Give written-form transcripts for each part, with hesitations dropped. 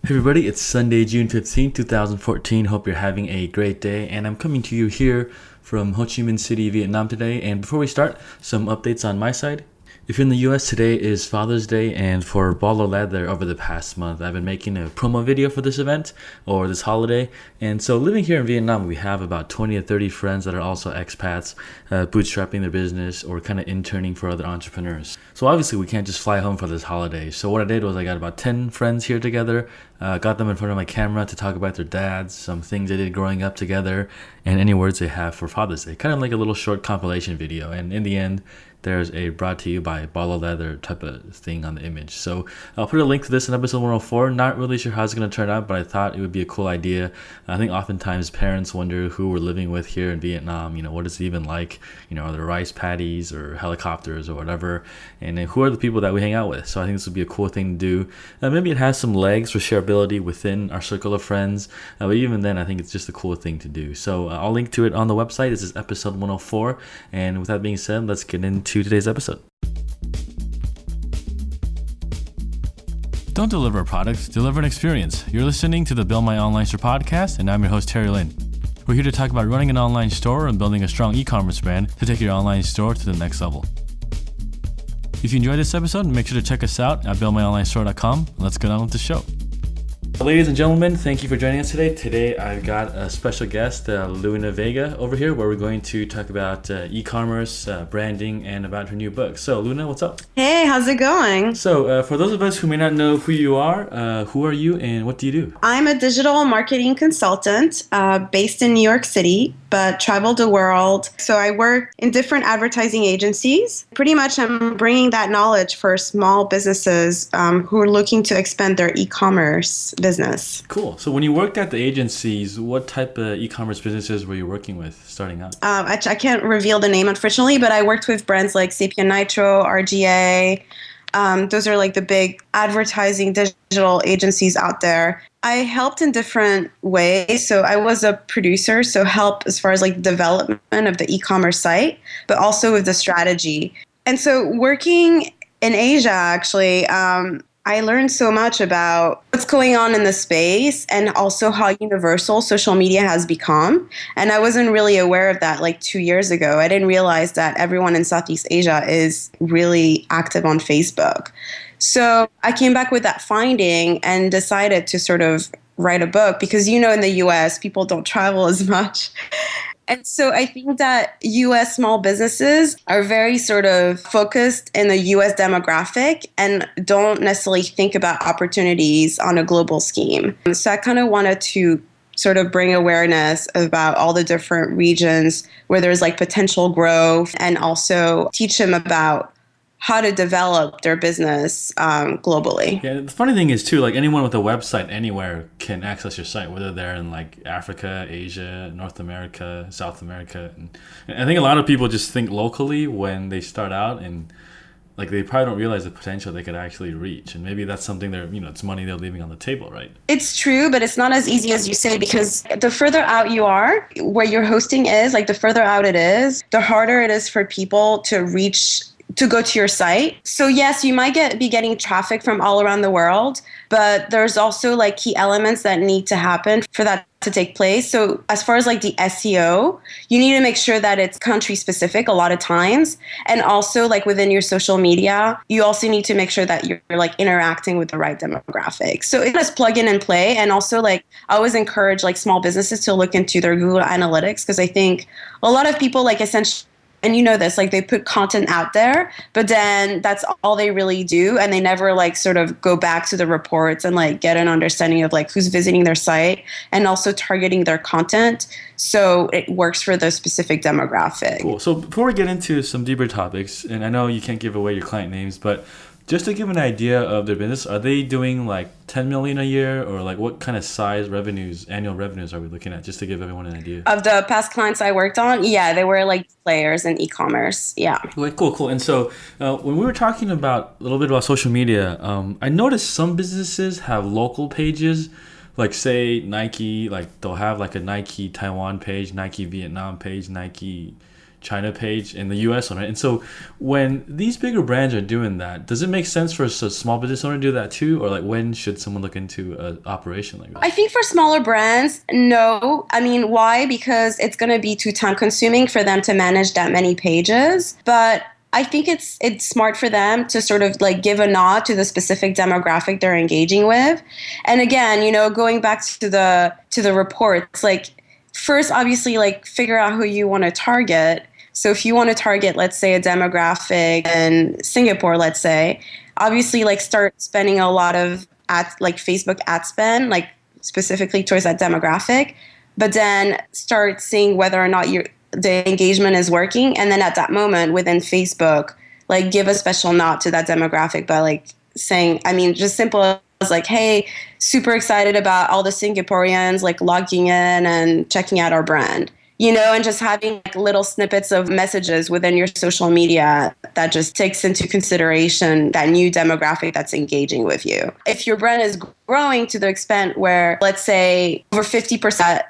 Hey everybody, it's Sunday, June 15th, 2014. Hope you're having a great day, and I'm coming to you here from Ho Chi Minh City, Vietnam today. And before we start, some updates on my side. If you're in the US, today is Father's Day, and for Baller Leather over the past month, I've been making a promo video for this event or this holiday. And so living here in Vietnam, we have about 20 to 30 friends that are also expats, bootstrapping their business or kind of interning for other entrepreneurs. So obviously we can't just fly home for this holiday. So what I did was I got about 10 friends here together, got them in front of my camera to talk about their dads, some things they did growing up together, and any words they have for Father's Day. Kind of like a little short compilation video. And in the end, there's a brought to you by Baller Leather type of thing on the image. So I'll put a link to this in episode 104. Not really sure how it's going to turn out, but I thought it would be a cool idea. I think oftentimes parents wonder who we're living with here in Vietnam. You know, what is it even like? You know, are there rice paddies or helicopters or whatever? And then who are the people that we hang out with? So I think this would be a cool thing to do. Maybe it has some legs for shareability within our circle of friends. But even then, I think it's just a cool thing to do. So I'll link to it on the website. This is episode 104. And with that being said, let's get into today's episode. Don't deliver a product, deliver an experience. You're listening to the Build My Online Store podcast, and I'm your host, Terry Lin. We're here to talk about running an online store and building a strong e-commerce brand to take your online store to the next level. If you enjoyed this episode, make sure to check us out at buildmyonlinestore.com. Let's get on with the show. Ladies and gentlemen, thank you for joining us today. Today I've got a special guest, Luna Vega, over here, where we're going to talk about e-commerce, branding, and about her new book. So, Luna, what's up? Hey, how's it going? So, for those of us who may not know who you are you and what do you do? I'm a digital marketing consultant based in New York City, but traveled the world. So I work in different advertising agencies. Pretty much I'm bringing that knowledge for small businesses who are looking to expand their e-commerce business. Cool. So when you worked at the agencies, what type of e-commerce businesses were you working with starting out? I can't reveal the name, unfortunately, but I worked with brands like Sapien Nitro, RGA. Those are like the big advertising digital agencies out there. I helped in different ways. So I was a producer, so help as far as like development of the e-commerce site, but also with the strategy. And so working in Asia, actually, I learned so much about what's going on in the space and also how universal social media has become. And I wasn't really aware of that like 2 years ago. I didn't realize that everyone in Southeast Asia is really active on Facebook. So I came back with that finding and decided to sort of write a book because, you know, in the US, people don't travel as much. And so I think that US small businesses are very sort of focused in the US demographic and don't necessarily think about opportunities on a global scheme. So I kind of wanted to sort of bring awareness about all the different regions where there's like potential growth and also teach them about how to develop their business globally. Yeah, the funny thing is too, like anyone with a website anywhere can access your site, whether they're in like Africa, Asia, North America, South America. And I think a lot of people just think locally when they start out, and like they probably don't realize the potential they could actually reach. And maybe that's something it's money they're leaving on the table, right? It's true, but it's not as easy as you say, because the further out you are, where your hosting is, like the further out it is, the harder it is for people to go to your site. So yes, you might be getting traffic from all around the world, but there's also like key elements that need to happen for that to take place. So as far as like the SEO, you need to make sure that it's country specific a lot of times. And also like within your social media, you also need to make sure that you're like interacting with the right demographic. So it does plug in and play. And also like I always encourage like small businesses to look into their Google Analytics, because I think a lot of people like essentially, and you know this, like they put content out there, but then that's all they really do. And they never like sort of go back to the reports and like get an understanding of like who's visiting their site and also targeting their content so it works for the specific demographic. Cool. So before we get into some deeper topics, and I know you can't give away your client names, but just to give an idea of their business, are they doing like 10 million a year, or like what kind of size annual revenues are we looking at, just to give everyone an idea? Of the past clients I worked on, yeah, they were like players in e-commerce. Yeah. Okay, cool. And so when we were talking about a little bit about social media, I noticed some businesses have local pages, like say Nike, like they'll have like a Nike Taiwan page, Nike Vietnam page, Nike China page in the US one, right? And so when these bigger brands are doing that, does it make sense for a small business owner to do that too? Or like when should someone look into an operation like I that? think for smaller brands, no. I mean, why? Because it's going to be too time consuming for them to manage that many pages. But I think it's smart for them to sort of like give a nod to the specific demographic they're engaging with. And again, going back to the reports, like first obviously like figure out who you want to target. So if you want to target, let's say, a demographic in Singapore, let's say, obviously like start spending a lot of like Facebook ad spend, like specifically towards that demographic, but then start seeing whether or not the engagement is working. And then at that moment within Facebook, like give a special nod to that demographic by like saying, I mean, just simple as like, hey, super excited about all the Singaporeans like logging in and checking out our brand. And just having like little snippets of messages within your social media that just takes into consideration that new demographic that's engaging with you. If your brand is growing to the extent where, let's say, over 50%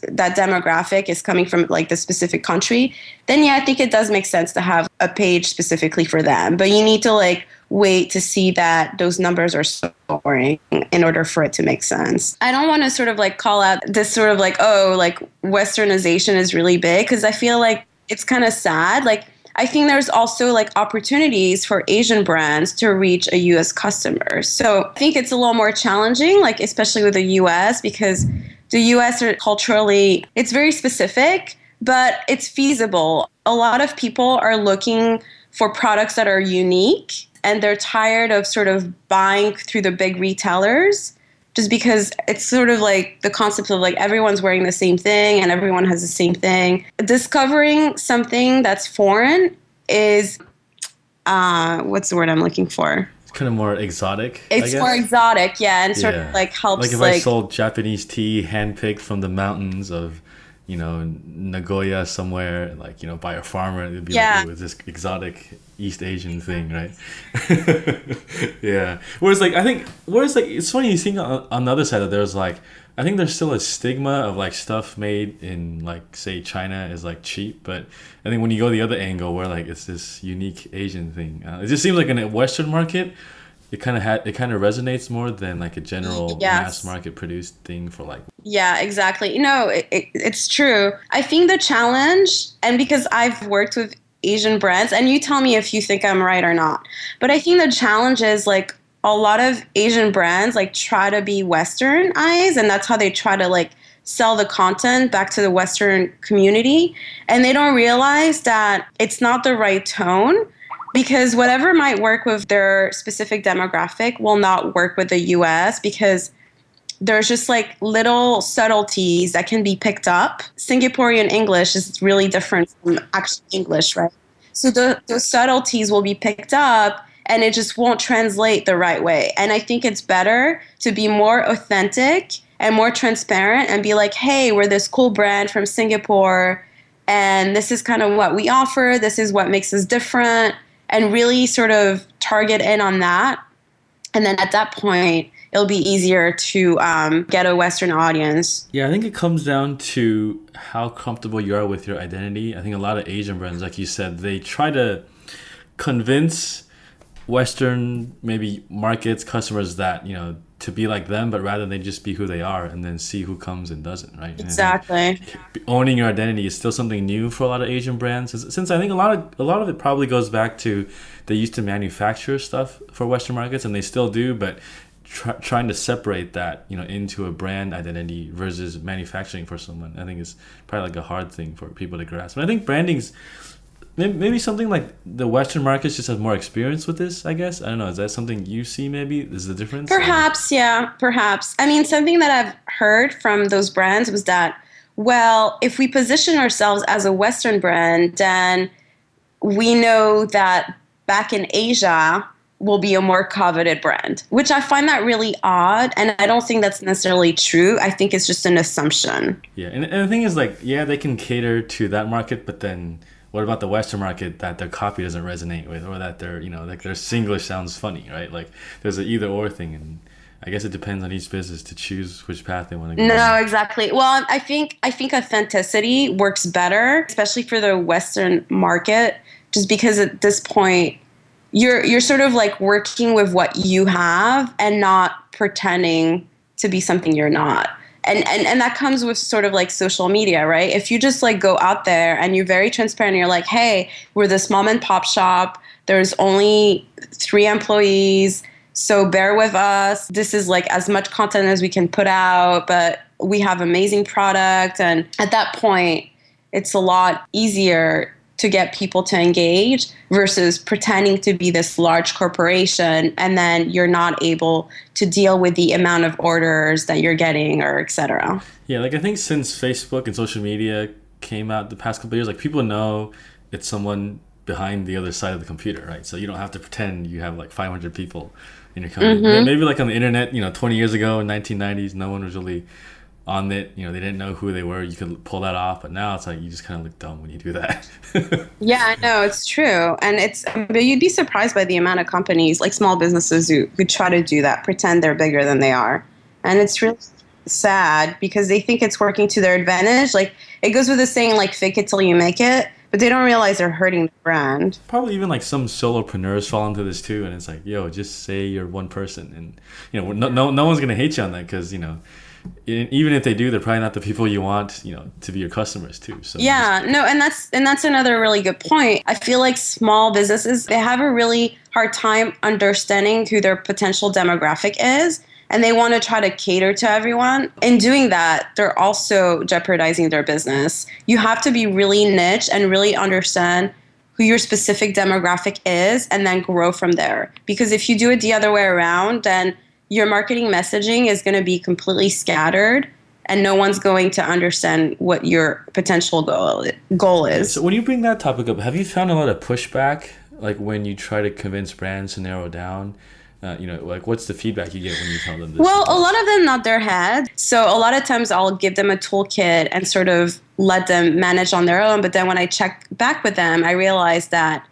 that demographic is coming from like the specific country, then yeah, I think it does make sense to have a page specifically for them. But you need to like wait to see that those numbers are soaring in order for it to make sense. I don't want to sort of like call out this sort of like, oh, like westernization is really big, because I feel like it's kind of sad. Like I think there's also like opportunities for Asian brands to reach a US customer. So I think it's a little more challenging, like especially with the US, because the US are culturally, it's very specific, but it's feasible. A lot of people are looking for products that are unique, and they're tired of sort of buying through the big retailers, just because it's sort of like the concept of like everyone's wearing the same thing and everyone has the same thing. Discovering something that's foreign is, what's the word I'm looking for? It's kind of more exotic, I It's guess. more exotic, yeah, and sort of like helps Like if I sold Japanese tea handpicked from the mountains of, Nagoya somewhere, like, by a farmer, it'd be yeah. like, it was this exotic East Asian thing, right? Yeah. Whereas like, it's funny you think on the other side that there's like, I think there's still a stigma of like stuff made in like, say, China is like cheap, but I think when you go the other angle where like it's this unique Asian thing, it just seems like in a Western market, it kind of resonates more than like a general mass market produced thing for like. Yeah, exactly. It's true. I think the challenge, and because I've worked with Asian brands, and you tell me if you think I'm right or not, but I think the challenge is like a lot of Asian brands like try to be Westernized, and that's how they try to like sell the content back to the Western community, and they don't realize that it's not the right tone. Because whatever might work with their specific demographic will not work with the US, because there's just like little subtleties that can be picked up. Singaporean English is really different from actual English, right? So those subtleties will be picked up and it just won't translate the right way. And I think it's better to be more authentic and more transparent and be like, hey, we're this cool brand from Singapore and this is kind of what we offer. This is what makes us different. And really sort of target in on that. And then at that point, it'll be easier to get a Western audience. Yeah, I think it comes down to how comfortable you are with your identity. I think a lot of Asian brands, like you said, they try to convince Western maybe markets, customers that, to be like them, but rather they just be who they are and then see who comes and doesn't, right? Exactly. Owning your identity is still something new for a lot of Asian brands, since I think a lot of it probably goes back to they used to manufacture stuff for Western markets and they still do, but trying to separate that, into a brand identity versus manufacturing for someone, I think is probably like a hard thing for people to grasp. And I think branding's maybe something like the Western markets just have more experience with this, I guess. I don't know. Is that something you see maybe? Is the difference? Perhaps, yeah, perhaps. I mean, something that I've heard from those brands was that, well, if we position ourselves as a Western brand, then we know that back in Asia will be a more coveted brand, which I find that really odd. And I don't think that's necessarily true. I think it's just an assumption. Yeah. And the thing is like, yeah, they can cater to that market, but then what about the Western market that their copy doesn't resonate with, or that their, like their Singlish sounds funny, right? Like there's an either or thing. And I guess it depends on each business to choose which path they want to go No, on. exactly. Well, I think authenticity works better, especially for the Western market, just because at this point you're sort of like working with what you have and not pretending to be something you're not. And that comes with sort of like social media, right? If you just like go out there and you're very transparent, and you're like, hey, we're this mom and pop shop. There's only 3 employees. So bear with us. This is like as much content as we can put out, but we have amazing product. And at that point, it's a lot easier to get people to engage versus pretending to be this large corporation and then you're not able to deal with the amount of orders that you're getting or et cetera. Yeah, like I think since Facebook and social media came out the past couple of years, like people know it's someone behind the other side of the computer, right? So you don't have to pretend you have like 500 people in your company. Maybe like on the internet, 20 years ago in 1990s, no one was really on it. They didn't know who they were. You could pull that off, but now it's like you just kind of look dumb when you do that. Yeah, I know it's true. And but you'd be surprised by the amount of companies, like small businesses who try to do that, pretend they're bigger than they are. And it's really sad because they think it's working to their advantage. Like it goes with the saying, like, fake it till you make it, but they don't realize they're hurting the brand. Probably even like some solopreneurs fall into this too, and it's like, yo, just say you're one person, and no one's gonna hate you on that because even if they do, they're probably not the people you want, to be your customers too. So Yeah, no, and that's another really good point. I feel like small businesses, they have a really hard time understanding who their potential demographic is, and they want to try to cater to everyone. In doing that, they're also jeopardizing their business. You have to be really niche and really understand who your specific demographic is and then grow from there. Because if you do it the other way around, then your marketing messaging is going to be completely scattered and no one's going to understand what your potential goal is. So when you bring that topic up, have you found a lot of pushback, like when you try to convince brands to narrow down? Like what's the feedback you get when you tell them this? Well, a lot of them nod their head. So a lot of times I'll give them a toolkit and sort of let them manage on their own. But then when I check back with them, I realize that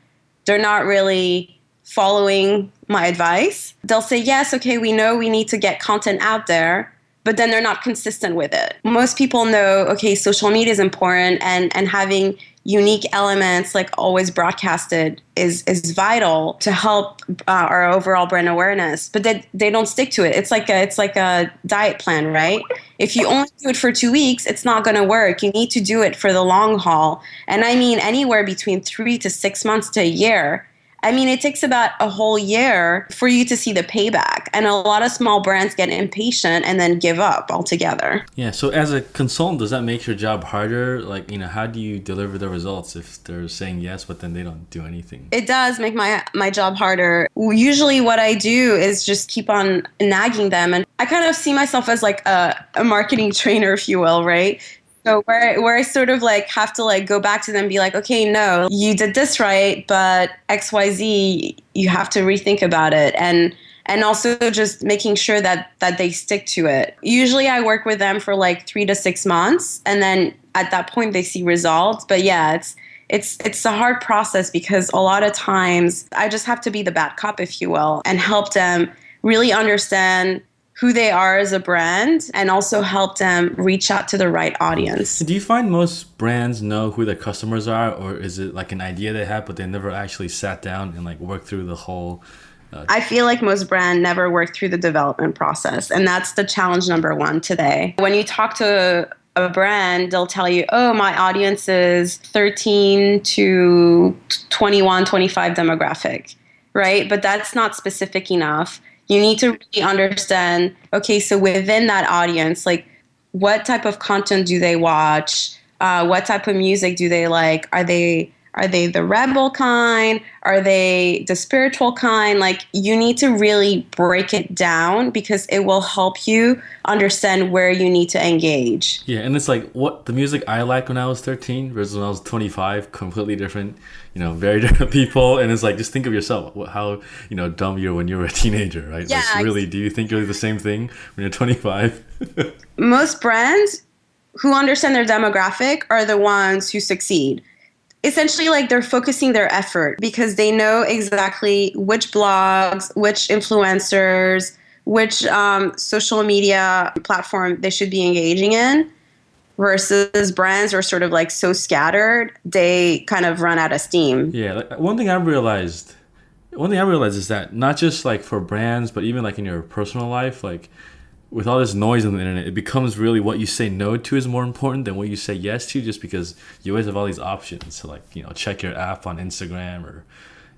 they're not really following my advice. They'll say, yes, okay, we know we need to get content out there, but then they're not consistent with it. Most people know, okay, social media is important and having unique elements like always broadcasted is vital to help our overall brand awareness, but they don't stick to it. It's like a diet plan, right? If you only do it for 2 weeks, it's not going to work. You need to do it for the long haul. And I mean anywhere between 3 to 6 months to a year. I mean, it takes about a whole year for you to see the payback. And a lot of small brands get impatient and then give up altogether. Yeah. So as a consultant, does that make your job harder? Like, how do you deliver the results if they're saying yes, but then they don't do anything? It does make my job harder. Usually what I do is just keep on nagging them. And I kind of see myself as like a marketing trainer, if you will, right? So where I sort of like have to like go back to them and be like, okay, no, you did this right, but XYZ, you have to rethink about it. And also just making sure that they stick to it. Usually I work with them for like 3 to 6 months. And then at that point they see results. But yeah, it's a hard process because a lot of times I just have to be the bad cop, if you will, and help them really understand who they are as a brand and also help them reach out to the right audience. Do you find most brands know who their customers are, or is it like an idea they have, but they never actually sat down and like worked through the whole? I feel like most brands never work through the development process, and that's the challenge number one today. When you talk to a brand, they'll tell you, oh, my audience is 13 to 21, 25 demographic, right? But that's not specific enough. You need to really understand, okay, so within that audience, like what type of content do they watch? What type of music do they like? Are they the rebel kind? Are they the spiritual kind? Like you need to really break it down because it will help you understand where you need to engage. Yeah, and it's like what the music I liked when I was 13 versus when I was 25, completely different, very different people. And it's like, just think of yourself, how, dumb you were when you were a teenager, right? Yeah. Like, really, do you think you're the same thing when you're 25? Most brands who understand their demographic are the ones who succeed. Essentially, like they're focusing their effort because they know exactly which blogs, which influencers, which social media platform they should be engaging in versus brands are sort of like so scattered, they kind of run out of steam. Yeah, like, one thing I realized is that not just like for brands, but even like in your personal life, like with all this noise on the internet, it becomes really what you say no to is more important than what you say yes to, just because you always have all these options to, like, check your app on Instagram, or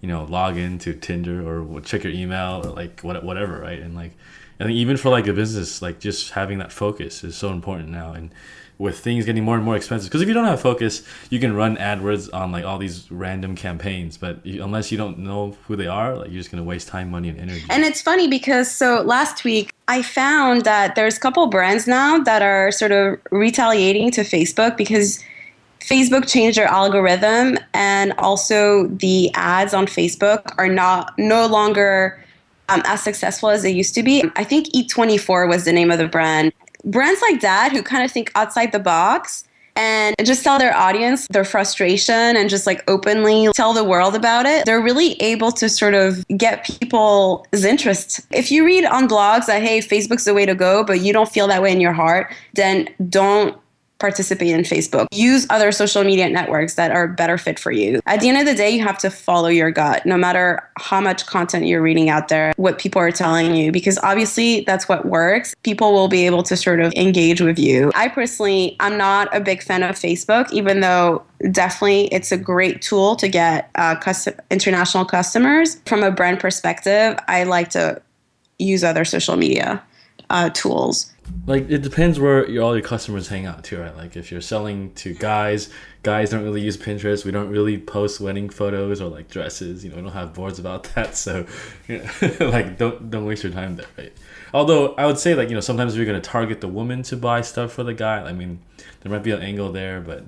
log into Tinder, or check your email, or like whatever, right? And like I think even for like a business, like just having that focus is so important now. And with things getting more and more expensive, because if you don't have focus, you can run AdWords on like all these random campaigns, but unless you don't know who they are, like you're just going to waste time, money, and energy. And it's funny because so last week I found that there's a couple brands now that are sort of retaliating to Facebook because Facebook changed their algorithm, and also the ads on Facebook are no longer as successful as they used to be. I think E24 was the name of the brand. Brands like that who kind of think outside the box and just tell their audience their frustration and just like openly tell the world about it, they're really able to sort of get people's interest. If you read on blogs that, hey, Facebook's the way to go, but you don't feel that way in your heart, then don't participate in Facebook. Use other social media networks that are better fit for you. At the end of the day, you have to follow your gut, no matter how much content you're reading out there, what people are telling you, because obviously that's what works. People will be able to sort of engage with you. I personally, I'm not a big fan of Facebook, even though definitely it's a great tool to get international customers. From a brand perspective, I like to use other social media tools. Like, it depends where all your customers hang out too, right? Like if you're selling to guys don't really use Pinterest. We don't really post wedding photos or like dresses. We don't have boards about that. So like don't waste your time there, right? Although I would say, like, sometimes if you're going to target the woman to buy stuff for the guy, I mean, there might be an angle there, but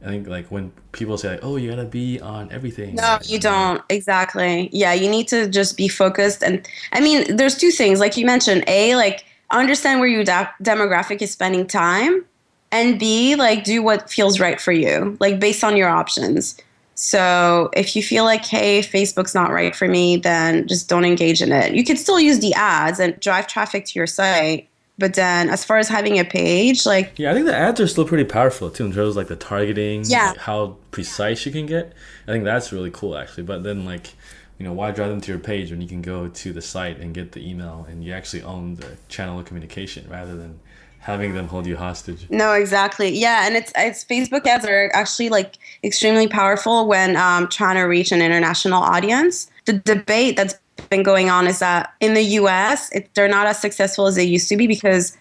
I think like when people say like, oh, you gotta be on everything. No, you don't. Exactly. Yeah, you need to just be focused. And I mean, there's two things, like you mentioned. A, like, understand where your demographic is spending time, and B, like, do what feels right for you, like based on your options. So if you feel like, hey, Facebook's not right for me, then just don't engage in it. You could still use the ads and drive traffic to your site. But then as far as having a page, like... Yeah, I think the ads are still pretty powerful too in terms of like the targeting, yeah, like how precise you can get. I think that's really cool actually. But then, like, why drive them to your page when you can go to the site and get the email and you actually own the channel of communication rather than having them hold you hostage? No, exactly. Yeah, and it's Facebook ads are actually like extremely powerful when trying to reach an international audience. The debate that's been going on is that in the US, they're not as successful as they used to be because,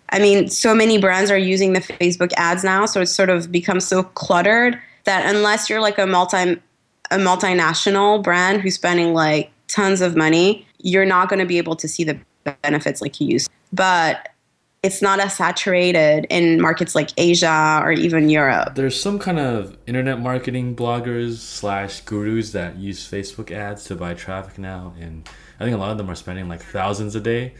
I mean, so many brands are using the Facebook ads now, so it's sort of become so cluttered that unless you're like a multinational brand who's spending like tons of money, you're not going to be able to see the benefits like you used to. But it's not as saturated in markets like Asia or even Europe. There's some kind of internet marketing bloggers / gurus that use Facebook ads to buy traffic now, and I think a lot of them are spending like thousands a day.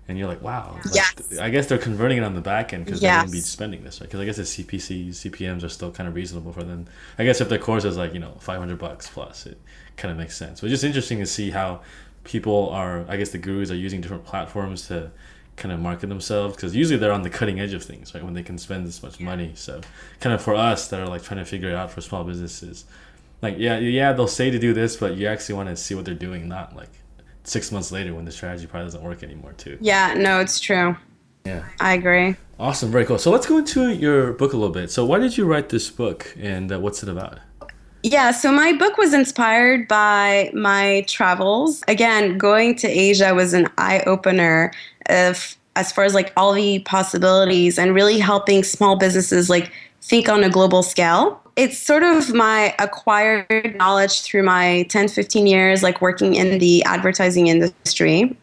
And you're like, wow. Like, yes. I guess they're converting it on the back end because yes. they're going to be spending this, right? Because I guess the CPMs are still kind of reasonable for them. I guess if the course is like, $500 plus, it kind of makes sense. But it's just interesting to see how people are, I guess the gurus are using different platforms to kind of market themselves, because usually they're on the cutting edge of things, right? When they can spend this much money. So kind of for us that are like trying to figure it out for small businesses, like, yeah, they'll say to do this, but you actually want to see what they're doing, not like 6 months later when the strategy probably doesn't work anymore too. Yeah, no, it's true. Yeah. I agree. Awesome. Very cool. So let's go into your book a little bit. So why did you write this book, and what's it about? Yeah, so my book was inspired by my travels. Again, going to Asia was an eye-opener of as far as like all the possibilities and really helping small businesses like think on a global scale. It's sort of my acquired knowledge through my 10, 15 years like working in the advertising industry,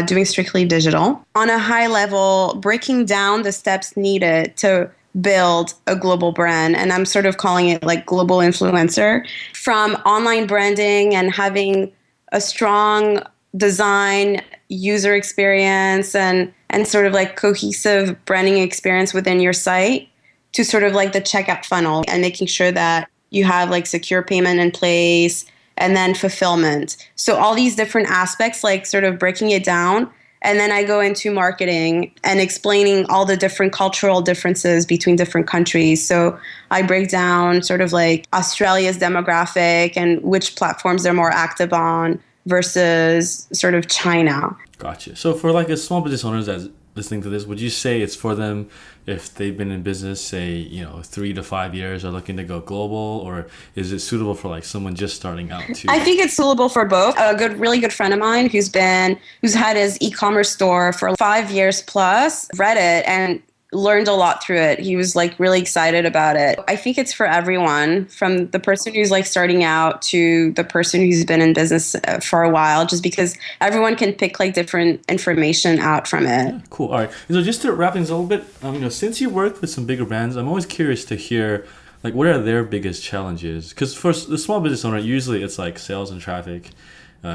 doing strictly digital. On a high level, breaking down the steps needed to build a global brand. And I'm sort of calling it like global influencer, from online branding and having a strong design, user experience, and sort of like cohesive branding experience within your site, to sort of like the checkout funnel and making sure that you have like secure payment in place and then fulfillment. So all these different aspects, like sort of breaking it down And then I go into marketing and explaining all the different cultural differences between different countries. So I break down sort of like Australia's demographic and which platforms they're more active on versus sort of China. Gotcha. So for like a small business owners that's listening to this, would you say it's for them if they've been in business, say, 3 to 5 years, are looking to go global, or is it suitable for like someone just starting out too? I think it's suitable for both. A really good friend of mine who's had his e-commerce store for 5 years plus, read it and learned a lot through it. He was like really excited about it. I think it's for everyone, from the person who's like starting out to the person who's been in business for a while, just because everyone can pick like different information out from it. Yeah, cool. All right. So just to wrap things a little bit, since you work with some bigger brands, I'm always curious to hear like what are their biggest challenges? Because for the small business owner, usually it's like sales and traffic.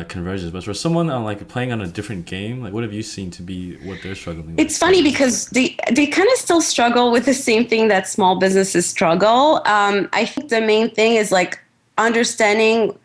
Conversions, but for someone on like playing on a different game, like what have you seen to be what they're struggling with? It's funny because they kind of still struggle with the same thing that small businesses struggle. I think the main thing is like understanding,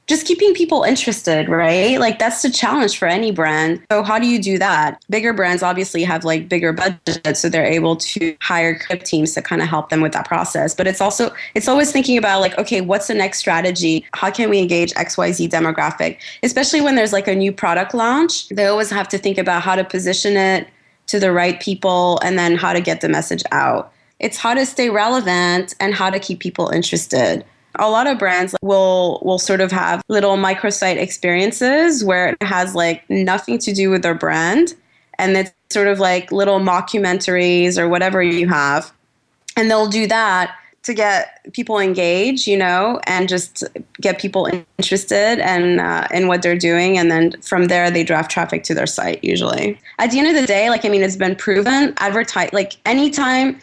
just keeping people interested, right? Like that's the challenge for any brand. So how do you do that? Bigger brands obviously have like bigger budgets, so they're able to hire creative teams to kind of help them with that process. But it's always thinking about like, okay, what's the next strategy? How can we engage XYZ demographic? Especially when there's like a new product launch, they always have to think about how to position it to the right people and then how to get the message out. It's how to stay relevant and how to keep people interested. A lot of brands will sort of have little microsite experiences where it has like nothing to do with their brand. And it's sort of like little mockumentaries or whatever you have. And they'll do that to get people engaged, and just get people interested and in what they're doing. And then from there, they draft traffic to their site usually. At the end of the day, it's been proven, anytime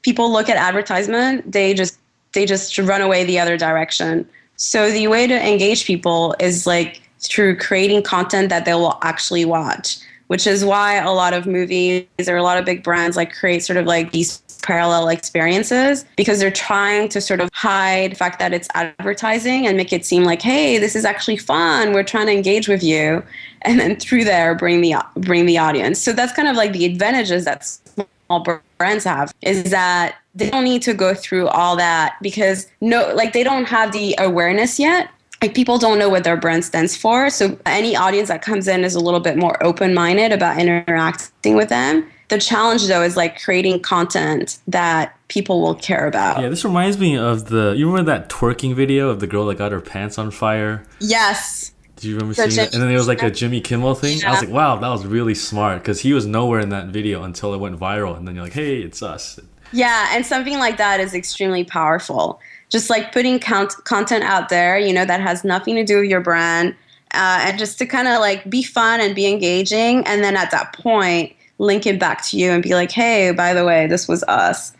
people look at advertisement, they just run away the other direction. So the way to engage people is like through creating content that they will actually watch, which is why a lot of movies or a lot of big brands like create sort of like these parallel experiences, because they're trying to sort of hide the fact that it's advertising and make it seem like, hey, this is actually fun. We're trying to engage with you. And then through there, bring the audience. So that's kind of like the advantages that small brands have, is that they don't need to go through all that because they don't have the awareness yet. Like people don't know what their brand stands for. So any audience that comes in is a little bit more open-minded about interacting with them. The challenge though is like creating content that people will care about. Yeah, this reminds me of you remember that twerking video of the girl that got her pants on fire? Yes. Do you remember seeing that? And then there was like a Jimmy Kimmel thing. Yeah. I was like, wow, that was really smart, because he was nowhere in that video until it went viral. And then you're like, hey, it's us. Yeah, and something like that is extremely powerful. Just like putting content out there, that has nothing to do with your brand, and just to kind of like be fun and be engaging. And then at that point, link it back to you and be like, hey, by the way, this was us.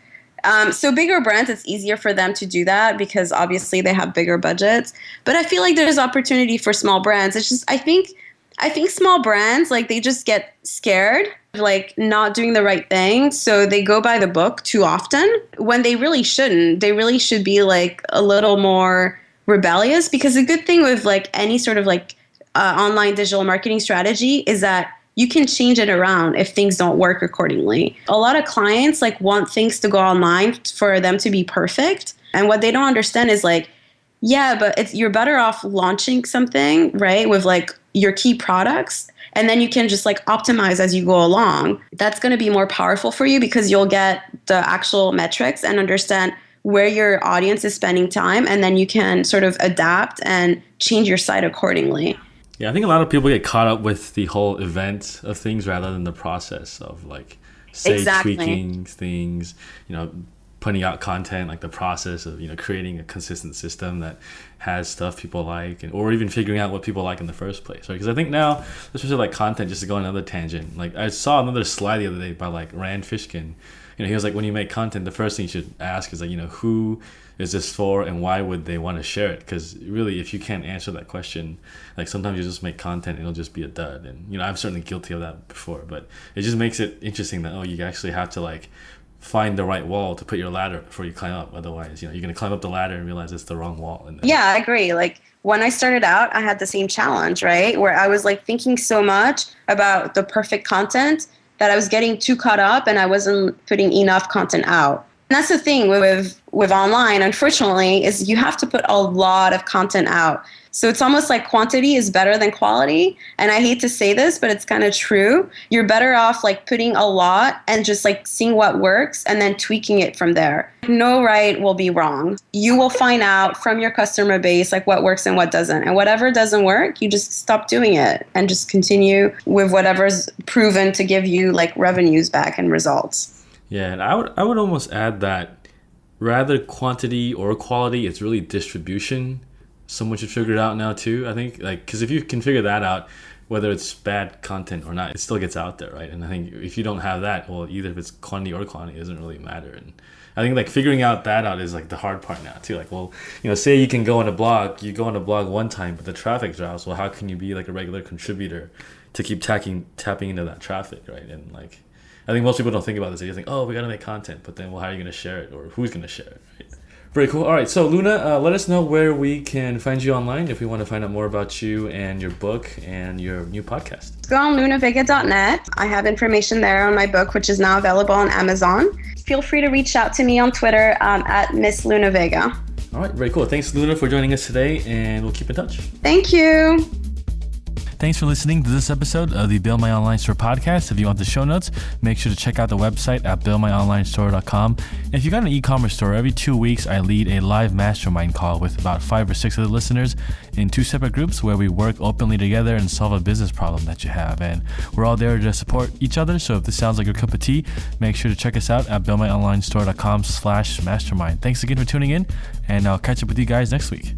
So bigger brands, it's easier for them to do that because obviously they have bigger budgets. But I feel like there's opportunity for small brands. It's just, I think small brands, like they just get scared of like not doing the right thing. So they go by the book too often when they really shouldn't. They really should be like a little more rebellious, because the good thing with like any sort of like online digital marketing strategy is that you can change it around if things don't work accordingly. A lot of clients like want things to go online for them to be perfect. And what they don't understand is like, yeah, but you're better off launching something, right, with like your key products, and then you can just like optimize as you go along. That's going to be more powerful for you because you'll get the actual metrics and understand where your audience is spending time, and then you can sort of adapt and change your site accordingly. Yeah, I think a lot of people get caught up with the whole event of things rather than the process of like, say, Exactly. tweaking things, putting out content, like the process of, creating a consistent system that has stuff people like, or even figuring out what people like in the first place, right? Because I think now, especially like content, just to go on another tangent, like I saw another slide the other day by like Rand Fishkin. He was like, when you make content, the first thing you should ask is like, who is this for and why would they want to share it? Because really, if you can't answer that question, like sometimes you just make content and it'll just be a dud. And I'm certainly guilty of that before, but it just makes it interesting that you actually have to like find the right wall to put your ladder before you climb up. Otherwise, you're going to climb up the ladder and realize it's the wrong wall. Yeah, I agree. Like When I started out, I had the same challenge, right? Where I was like thinking so much about the perfect content that I was getting too caught up and I wasn't putting enough content out. And that's the thing with online, unfortunately, is you have to put a lot of content out. So it's almost like quantity is better than quality. And I hate to say this, but it's kind of true. You're better off like putting a lot and just like seeing what works and then tweaking it from there. No right will be wrong. You will find out from your customer base like what works and what doesn't. And whatever doesn't work, you just stop doing it and just continue with whatever's proven to give you like revenues back and results. Yeah, and I would almost add that rather quantity or quality, it's really distribution. Someone should figure it out now too. I think like because if you can figure that out, whether it's bad content or not, it still gets out there, right? And I think if you don't have that, well, either if it's quantity or quantity, it doesn't really matter. And I think like figuring out is like the hard part now too. Like, well, say you can go on a blog, you go on a blog one time, but the traffic drops. Well, how can you be like a regular contributor to keep tapping into that traffic, right? And like, I think most people don't think about this. They just think, oh, we gotta make content, but then well, how are you gonna share it, or who's gonna share it, right? Very cool. All right, so Luna, let us know where we can find you online if we want to find out more about you and your book and your new podcast. Go on lunavega.net. I have information there on my book, which is now available on Amazon. Feel free to reach out to me on Twitter at Miss Luna Vega. All right, very cool. Thanks, Luna, for joining us today, and we'll keep in touch. Thank you. Thanks for listening to this episode of the Build My Online Store podcast. If you want the show notes, make sure to check out the website at buildmyonlinestore.com. And if you got an e-commerce store, every 2 weeks I lead a live mastermind call with about 5 or 6 of the listeners in 2 separate groups where we work openly together and solve a business problem that you have. And we're all there to support each other. So if this sounds like your cup of tea, make sure to check us out at buildmyonlinestore.com/mastermind. Thanks again for tuning in, and I'll catch up with you guys next week.